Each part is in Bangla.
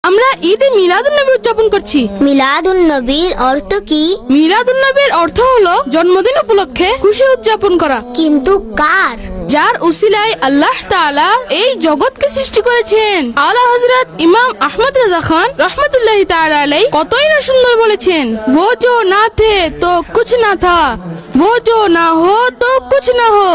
আমরা ঈদে মিলাদুন্নবী উদযাপন করছি। মিলাদুন্নবীর অর্থ কি? মিলাদুন্নবীর অর্থ হলো জন্মদিন উপলক্ষে খুশি উদযাপন করা, কিন্তু কার? যার উসিলায় আল্লাহ তাআলা এই জগৎকে সৃষ্টি করেছেন। আলা হযরত ইমাম আহমদ রাজা খান রহমতুল্লাহি তাআলা আলাইহি কতই না সুন্দর বলেছেন, वो जो ना थे तो कुछ ना था, वो जो ना हो तो कुछ ना हो,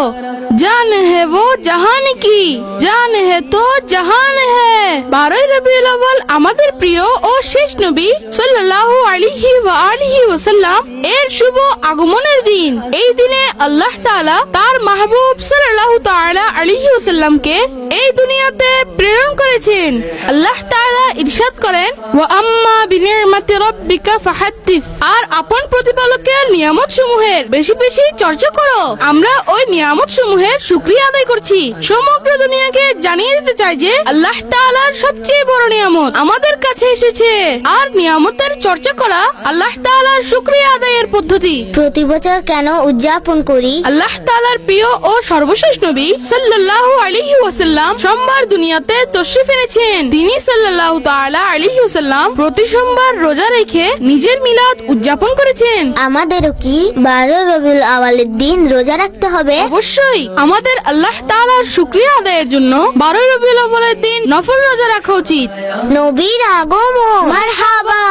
जान है वो जहान की, जान है तो জাহান হ্যায়। 12 রবিউল আউয়াল আমাদের প্রিয় ও শেষ নবী সাল্লাল্লাহু আলাইহি ওয়া আলিহি ওয়াসাল্লাম এর শুভ আগমনের দিন। এই দিনে আল্লাহ তাআলা তার মাহবুব সাল্লাল্লাহু তাআলা আলাইহি ওয়াসাল্লামকে এই দুনিয়াতে প্রেরণ করেছেন। আল্লাহ তাআলা ইরশাদ করেন, ওয়া আম্মা বিনি'মাতি রাব্বিকা ফাহাদ্দিস, আর আপন প্রতিপালকের নিয়ামত সমূহের বেশি বেশি চর্চা করো। আমরা ওই নিয়ামত সমূহের শুকরিয়া আদায় করছি। সমগ্র দুনিয়াকে জানিয়ে দিতে চাই যে আল্লাহ তাআলার সবচেয়ে বড় নিয়ামত আমাদের কাছে এসেছে, আর নিয়ামতের চর্চা করা আল্লাহ তাআলার শুকরিয়া আদায়ের পদ্ধতি। প্রতি বছর কেন উদযাপন করি? আল্লাহ তাআলার প্রিয় ও সর্বশেষ নবী সাল্লাল্লাহু আলাইহি ওয়াসাল্লাম সোমবার দুনিয়াতে তশরিফ এনেছেন। তিনি সাল্লাল্লাহু তাআলা আলাইহি ওয়াসাল্লাম প্রতি সোমবার রোজা রেখে নিজের মিলাদ উদযাপন করেছেন। আমাদেরও কি 12 রবিউল আউয়ালের দিন রোজা রাখতে হবে? অবশ্যই আমাদের আল্লাহ তাআলার শুকরিয়া আদায়ের জন্য 12 রবিউল আউয়ালের দিন নফল রোজা রাখা উচিত। নবীর আগমন, মারহাবা।